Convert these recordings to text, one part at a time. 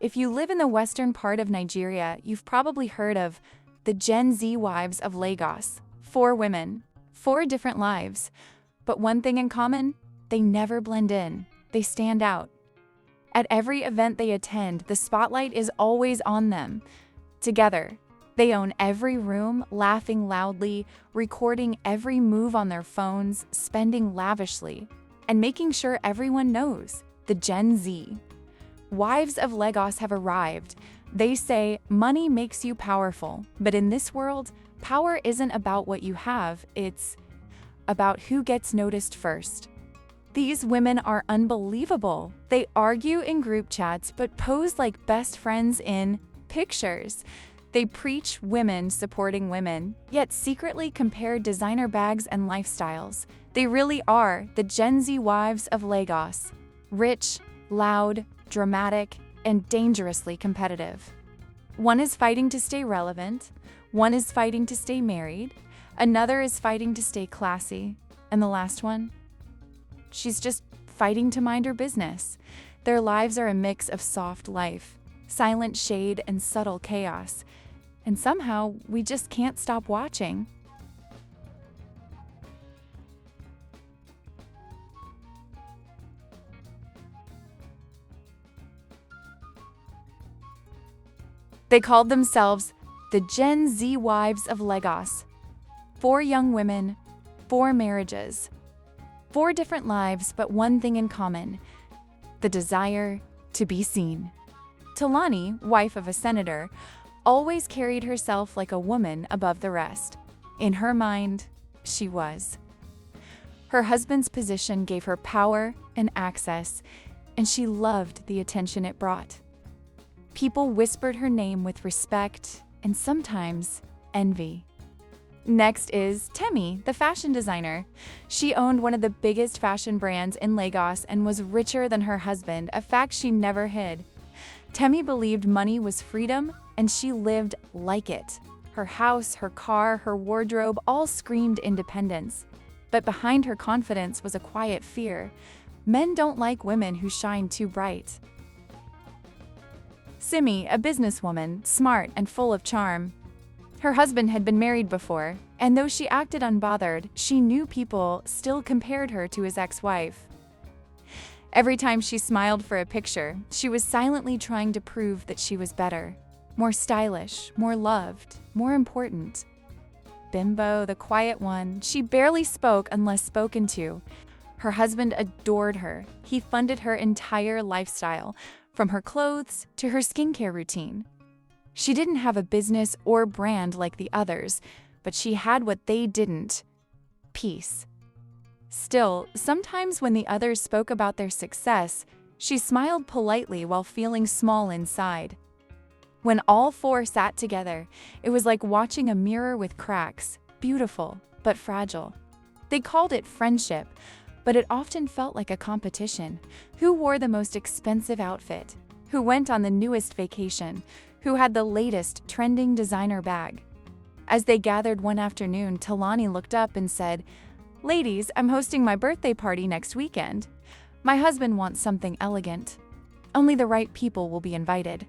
If you live in the western part of Nigeria, you've probably heard of the Gen Z wives of Lagos. 4 women, 4 different lives. But one thing in common, they never blend in. They stand out. At every event they attend, the spotlight is always on them. Together, they own every room, laughing loudly, recording every move on their phones, spending lavishly, and making sure everyone knows, the Gen Z. Wives of Lagos have arrived. They say money makes you powerful, but in this world, power isn't about what you have, it's about who gets noticed first. These women are unbelievable. They argue in group chats but pose like best friends in pictures. They preach women supporting women, yet secretly compare designer bags and lifestyles. They really are the Gen Z wives of Lagos. Rich, loud, dramatic, and dangerously competitive. One is fighting to stay relevant, one is fighting to stay married, another is fighting to stay classy, and the last one? She's just fighting to mind her business. Their lives are a mix of soft life, silent shade, and subtle chaos. And somehow, we just can't stop watching. They called themselves the Gen Z wives of Lagos. 4 young women, 4 marriages, 4 different lives, but one thing in common: the desire to be seen. Tolani, wife of a senator, always carried herself like a woman above the rest. In her mind, she was. Her husband's position gave her power and access, and she loved the attention it brought. People whispered her name with respect and sometimes envy. Next is Temi, the fashion designer. She owned one of the biggest fashion brands in Lagos and was richer than her husband, a fact she never hid. Temi believed money was freedom, and she lived like it. Her house, her car, her wardrobe all screamed independence. But behind her confidence was a quiet fear. Men don't like women who shine too bright. Simi, a businesswoman, smart and full of charm. Her husband had been married before, and though she acted unbothered, she knew people still compared her to his ex-wife. Every time she smiled for a picture, she was silently trying to prove that she was better, more stylish, more loved, more important. Bimbo, the quiet one, she barely spoke unless spoken to. Her husband adored her. He funded her entire lifestyle, from her clothes to her skincare routine. She didn't have a business or brand like the others, but she had what they didn't: peace. Still, sometimes when the others spoke about their success, she smiled politely while feeling small inside. When all 4 sat together, it was like watching a mirror with cracks, beautiful but fragile. They called it friendship, but it often felt like a competition. Who wore the most expensive outfit? Who went on the newest vacation? Who had the latest trending designer bag? As they gathered one afternoon, Tolani looked up and said, "Ladies, I'm hosting my birthday party next weekend. My husband wants something elegant. Only the right people will be invited."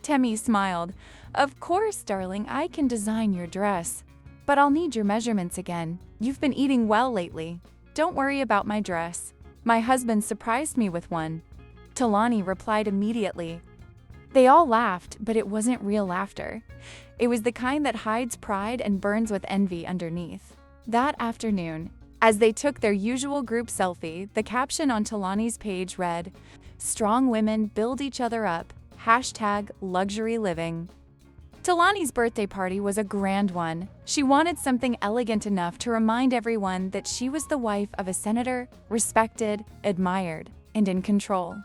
Temi smiled. "Of course, darling, I can design your dress. But I'll need your measurements again. You've been eating well lately. Don't worry about my dress. My husband surprised me with one." Tolani replied immediately. They all laughed, but it wasn't real laughter. It was the kind that hides pride and burns with envy underneath. That afternoon, as they took their usual group selfie, the caption on Tolani's page read, "Strong women build each other up. #luxury living." Tolani's birthday party was a grand one. She wanted something elegant enough to remind everyone that she was the wife of a senator, respected, admired, and in control.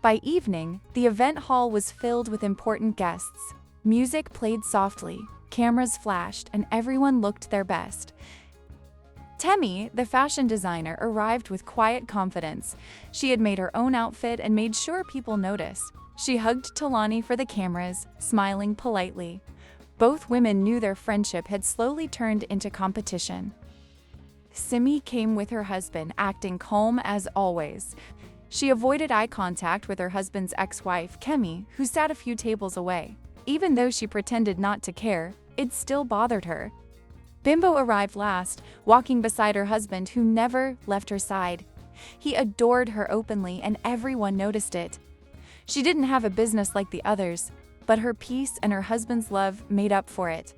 By evening, the event hall was filled with important guests. Music played softly, cameras flashed, and everyone looked their best. Temi, the fashion designer, arrived with quiet confidence. She had made her own outfit and made sure people noticed. She hugged Tolani for the cameras, smiling politely. Both women knew their friendship had slowly turned into competition. Simi came with her husband, acting calm as always. She avoided eye contact with her husband's ex-wife, Temi, who sat a few tables away. Even though she pretended not to care, it still bothered her. Bimbo arrived last, walking beside her husband who never left her side. He adored her openly and everyone noticed it. She didn't have a business like the others, but her peace and her husband's love made up for it.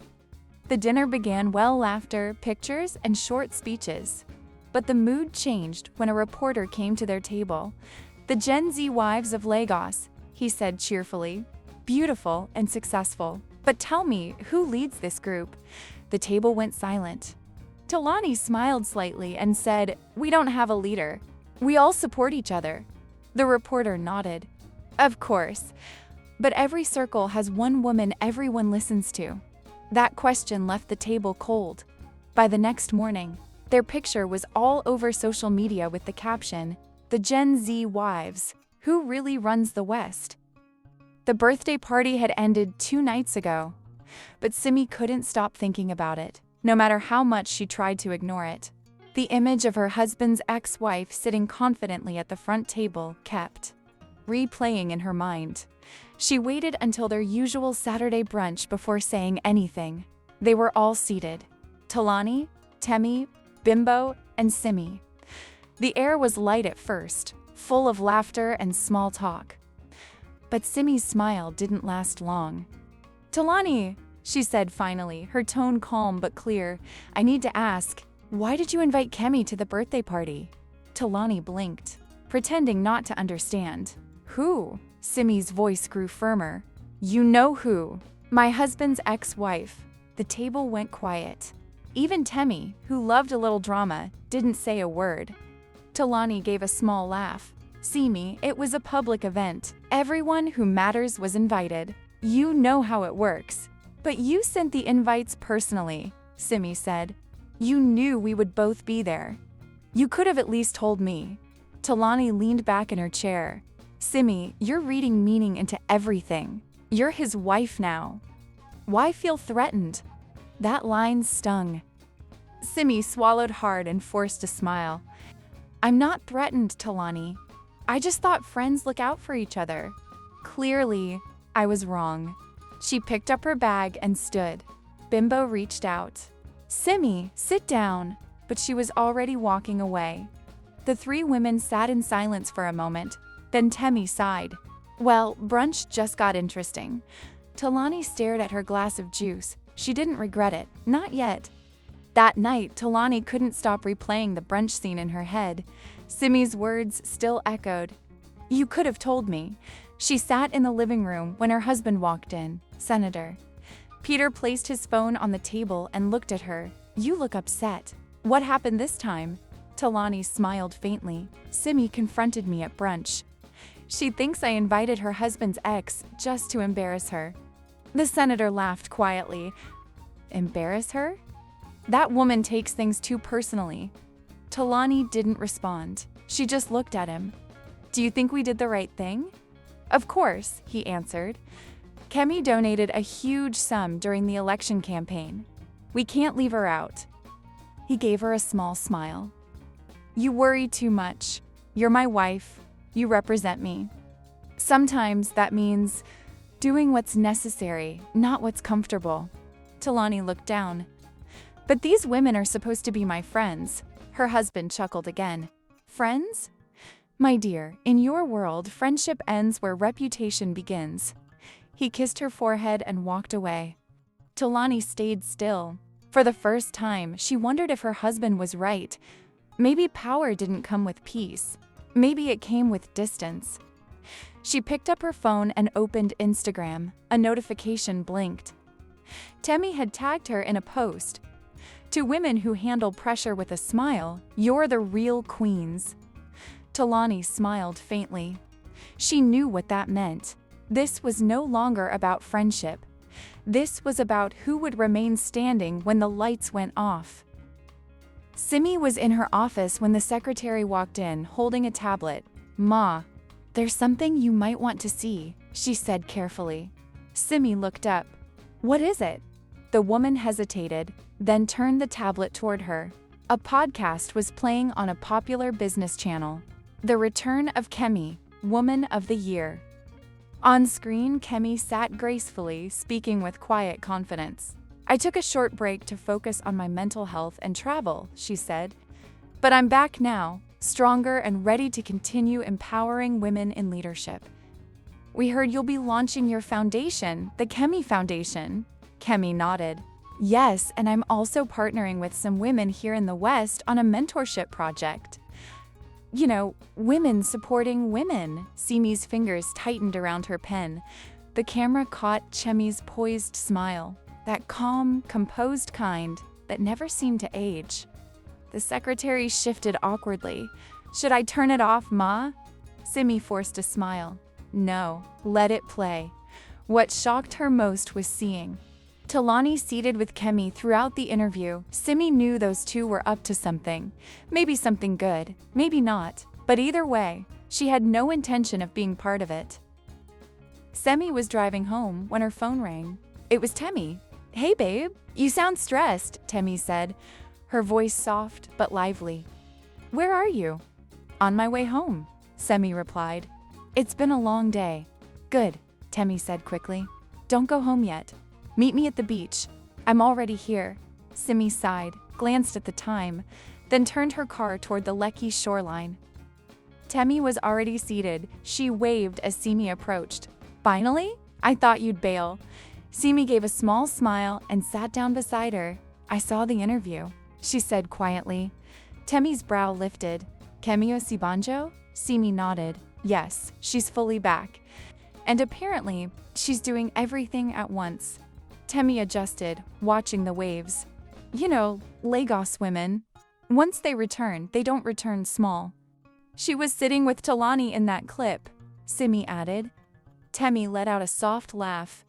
The dinner began well, laughter, pictures, and short speeches. But the mood changed when a reporter came to their table. "The Gen Z wives of Lagos," he said cheerfully. "Beautiful and successful. But tell me, who leads this group?" The table went silent. Tolani smiled slightly and said, "We don't have a leader. We all support each other." The reporter nodded. "Of course. But every circle has one woman everyone listens to." That question left the table cold. By the next morning, their picture was all over social media with the caption, "The Gen Z wives. Who really runs the West?" The birthday party had ended 2 nights ago, but Simi couldn't stop thinking about it, no matter how much she tried to ignore it. The image of her husband's ex-wife sitting confidently at the front table kept replaying in her mind. She waited until their usual Saturday brunch before saying anything. They were all seated. Tolani, Temi, Bimbo, and Simi. The air was light at first, full of laughter and small talk. But Simi's smile didn't last long. "Tolani," she said finally, her tone calm but clear, "I need to ask, why did you invite Temi to the birthday party?" Tolani blinked, pretending not to understand. "Who?" Simi's voice grew firmer. "You know who. My husband's ex-wife." The table went quiet. Even Temi, who loved a little drama, didn't say a word. Tolani gave a small laugh. "Simi, it was a public event. Everyone who matters was invited. You know how it works." "But you sent the invites personally," Simi said. "You knew we would both be there. You could have at least told me." Tolani leaned back in her chair. "Simi, you're reading meaning into everything. You're his wife now. Why feel threatened?" That line stung. Simi swallowed hard and forced a smile. "I'm not threatened, Tolani. I just thought friends look out for each other. Clearly, I was wrong." She picked up her bag and stood. Bimbo reached out. "Simi, sit down." But she was already walking away. The 3 women sat in silence for a moment. Then Temi sighed. "Well, brunch just got interesting." Tolani stared at her glass of juice. She didn't regret it, not yet. That night, Tolani couldn't stop replaying the brunch scene in her head. Simi's words still echoed. "You could have told me." She sat in the living room when her husband walked in, Senator. Peter placed his phone on the table and looked at her. "You look upset. What happened this time?" Tolani smiled faintly. "Simi confronted me at brunch. She thinks I invited her husband's ex just to embarrass her." The senator laughed quietly. "Embarrass her? That woman takes things too personally." Tolani didn't respond. She just looked at him. "Do you think we did the right thing?" "Of course," he answered. "Temi donated a huge sum during the election campaign. We can't leave her out." He gave her a small smile. "You worry too much. You're my wife. You represent me. Sometimes that means doing what's necessary, not what's comfortable." Tolani looked down. "But these women are supposed to be my friends." Her husband chuckled again. "Friends? My dear, in your world, friendship ends where reputation begins." He kissed her forehead and walked away. Tolani stayed still. For the first time, she wondered if her husband was right. Maybe power didn't come with peace. Maybe it came with distance. She picked up her phone and opened Instagram. A notification blinked. Temi had tagged her in a post. "To women who handle pressure with a smile, you're the real queens." Tolani smiled faintly. She knew what that meant. This was no longer about friendship. This was about who would remain standing when the lights went off. Simi was in her office when the secretary walked in, holding a tablet. "Ma, there's something you might want to see," she said carefully. Simi looked up. "What is it?" The woman hesitated, then turned the tablet toward her. A podcast was playing on a popular business channel. The return of Kemi, Woman of the Year. On screen, Kemi sat gracefully, speaking with quiet confidence. I took a short break to focus on my mental health and travel, she said. But I'm back now, stronger and ready to continue empowering women in leadership. We heard you'll be launching your foundation, the Kemi Foundation. Kemi nodded. Yes, and I'm also partnering with some women here in the West on a mentorship project. You know, women supporting women. Simi's fingers tightened around her pen. The camera caught Kemi's poised smile, that calm, composed kind that never seemed to age. The secretary shifted awkwardly. Should I turn it off, Ma? Simi forced a smile. No, let it play. What shocked her most was seeing Tolani seated with Kemi throughout the interview. Simi knew those two were up to something. Maybe something good, maybe not. But either way, she had no intention of being part of it. Simi was driving home when her phone rang. It was Temi. Hey babe, you sound stressed, Temi said, her voice soft but lively. Where are you? On my way home, Simi replied. It's been a long day. Good, Temi said quickly. Don't go home yet. Meet me at the beach. I'm already here. Simi sighed, glanced at the time, then turned her car toward the Lekki shoreline. Temi was already seated. She waved as Simi approached. Finally? I thought you'd bail. Simi gave a small smile and sat down beside her. I saw the interview, she said quietly. Temi's brow lifted. Kemi Osibanjo? Simi nodded. Yes, she's fully back. And apparently, she's doing everything at once. Temi adjusted, watching the waves. You know, Lagos women. Once they return, they don't return small. She was sitting with Tolani in that clip, Simi added. Temi let out a soft laugh.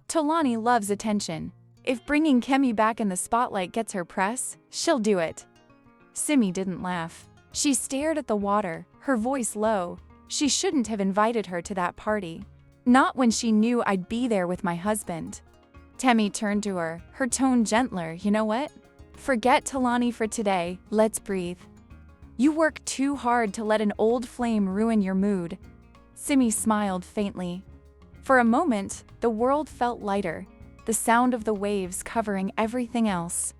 Tolani loves attention. If bringing Kemi back in the spotlight gets her press, she'll do it. Simi didn't laugh. She stared at the water, her voice low. She shouldn't have invited her to that party. Not when she knew I'd be there with my husband. Temi turned to her, her tone gentler. You know what? Forget Tolani for today, let's breathe. You work too hard to let an old flame ruin your mood. Simi smiled faintly. For a moment, the world felt lighter, the sound of the waves covering everything else.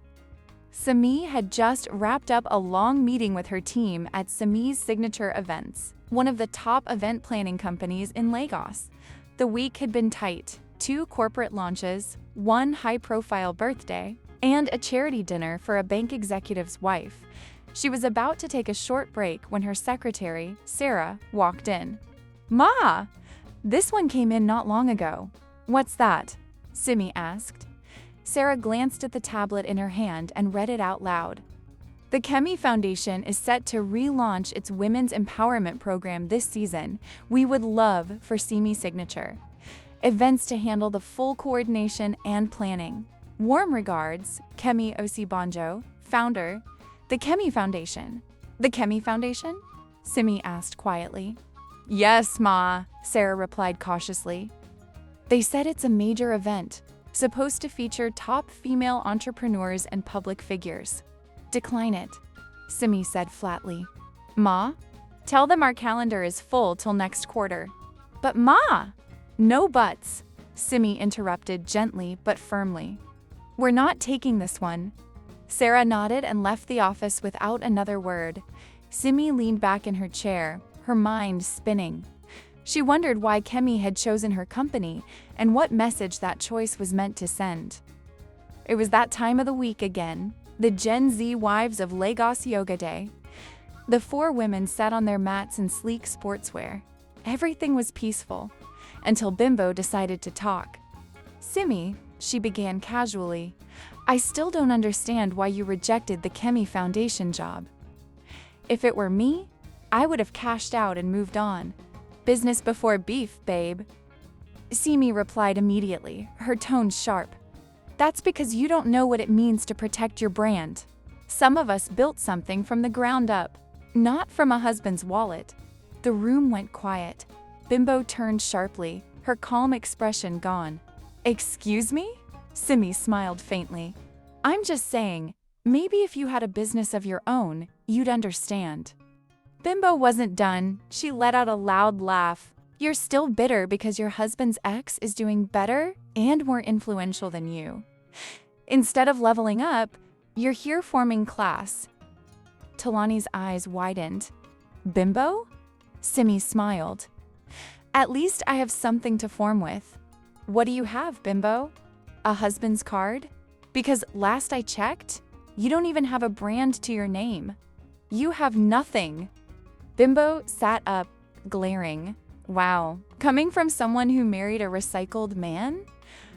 Simi had just wrapped up a long meeting with her team at Simi's Signature Events, one of the top event planning companies in Lagos. The week had been tight. 2 corporate launches, 1 high-profile birthday, and a charity dinner for a bank executive's wife. She was about to take a short break when her secretary, Sarah, walked in. Ma! This one came in not long ago. What's that? Simi asked. Sarah glanced at the tablet in her hand and read it out loud. The Kemi Foundation is set to relaunch its women's empowerment program this season. We would love for Simi Signature events to handle the full coordination and planning. Warm regards, Kemi Osibanjo, founder, the Kemi Foundation. The Kemi Foundation? Simi asked quietly. Yes, Ma, Sarah replied cautiously. They said it's a major event, supposed to feature top female entrepreneurs and public figures. Decline it, Simi said flatly. Ma, tell them our calendar is full till next quarter. But Ma! No buts, Simi interrupted gently but firmly. We're not taking this one. Sarah nodded and left the office without another word. Simi leaned back in her chair, her mind spinning. She wondered why Kemi had chosen her company and what message that choice was meant to send. It was that time of the week again, the Gen Z wives of Lagos Yoga Day. The 4 women sat on their mats in sleek sportswear. Everything was peaceful, until Bimbo decided to talk. Simi, she began casually, I still don't understand why you rejected the Kemi Foundation job. If it were me, I would have cashed out and moved on. Business before beef, babe. Simi replied immediately, her tone sharp. That's because you don't know what it means to protect your brand. Some of us built something from the ground up, not from a husband's wallet. The room went quiet. Bimbo turned sharply, her calm expression gone. Excuse me? Simi smiled faintly. I'm just saying, maybe if you had a business of your own, you'd understand. Bimbo wasn't done. She let out a loud laugh. You're still bitter because your husband's ex is doing better and more influential than you. Instead of leveling up, you're here forming class. Tolani's eyes widened. Bimbo? Simi smiled. At least I have something to form with. What do you have, Bimbo? A husband's card? Because last I checked, you don't even have a brand to your name. You have nothing. Bimbo sat up, glaring. Wow, coming from someone who married a recycled man?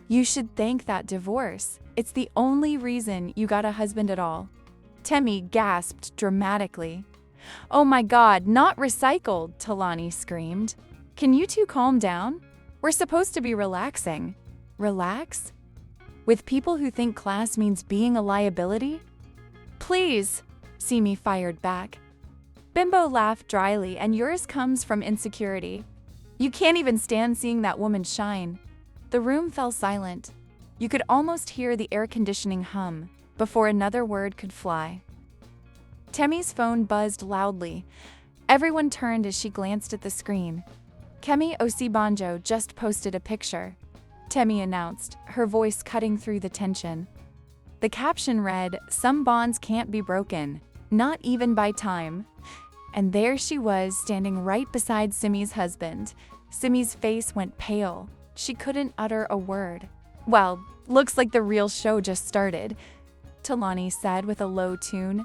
You should thank that divorce. It's the only reason you got a husband at all. Temi gasped dramatically. Oh my God, not recycled, Tolani screamed. Can you two calm down? We're supposed to be relaxing. Relax? With people who think class means being a liability? Please, Simi fired back. Bimbo laughed dryly, and yours comes from insecurity. You can't even stand seeing that woman shine. The room fell silent. You could almost hear the air conditioning hum before another word could fly. Temi's phone buzzed loudly. Everyone turned as she glanced at the screen. Kemi Osibanjo just posted a picture, Temi announced, her voice cutting through the tension. The caption read, "Some bonds can't be broken, not even by time." And there she was, standing right beside Simi's husband. Simi's face went pale. She couldn't utter a word. Well, looks like the real show just started, Tolani said with a low tune.